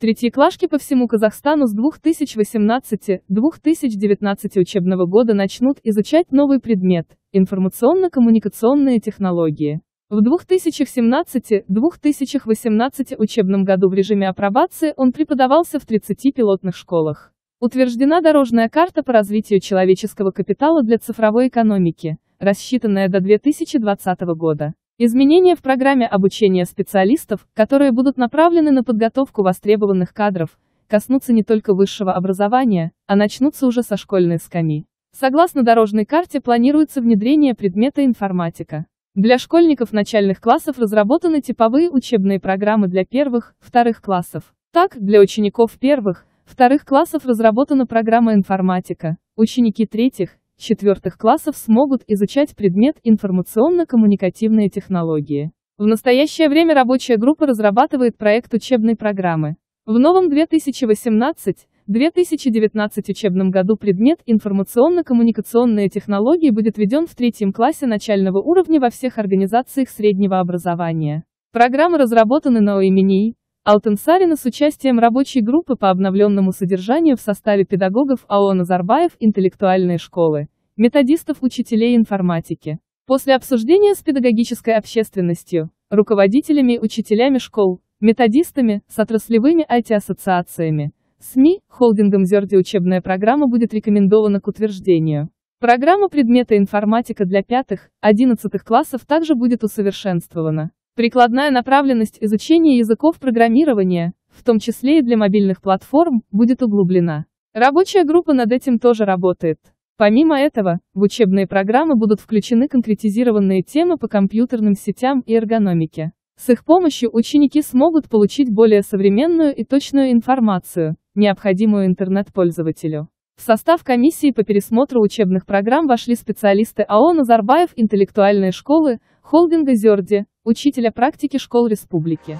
Третьеклашки по всему Казахстану с 2018-2019 учебного года начнут изучать новый предмет – информационно-коммуникационные технологии. В 2017-2018 учебном году в режиме апробации он преподавался в 30 пилотных школах. Утверждена дорожная карта по развитию человеческого капитала для цифровой экономики, рассчитанная до 2020 года. Изменения в программе обучения специалистов, которые будут направлены на подготовку востребованных кадров, коснутся не только высшего образования, а начнутся уже со школьной скамьи. Согласно дорожной карте планируется внедрение предмета информатика. Для школьников начальных классов разработаны типовые учебные программы для первых, вторых классов. Так, для учеников первых, вторых классов разработана программа информатика. Ученики третьих, четвертых классов смогут изучать предмет информационно-коммуникативные технологии. В настоящее время рабочая группа разрабатывает проект учебной программы. В новом 2018-2019 учебном году предмет информационно-коммуникационные технологии будет введен в третьем классе начального уровня во всех организациях среднего образования. Программы разработаны НАО имени Алтынсарина с участием рабочей группы по обновленному содержанию в составе педагогов АО «Назарбаев» интеллектуальной школы, методистов, учителей информатики. После обсуждения с педагогической общественностью, руководителями и учителями школ, методистами, с отраслевыми IT-ассоциациями, СМИ, холдингом «Зёрди» учебная программа будет рекомендована к утверждению. Программа предмета информатика для 5-11 классов также будет усовершенствована. Прикладная направленность изучения языков программирования, в том числе и для мобильных платформ, будет углублена. Рабочая группа над этим тоже работает. Помимо этого, в учебные программы будут включены конкретизированные темы по компьютерным сетям и эргономике. С их помощью ученики смогут получить более современную и точную информацию, необходимую интернет-пользователю. В состав комиссии по пересмотру учебных программ вошли специалисты АО «Назарбаев» интеллектуальной школы, холдинга «Зёрди», учителя практики школ республики.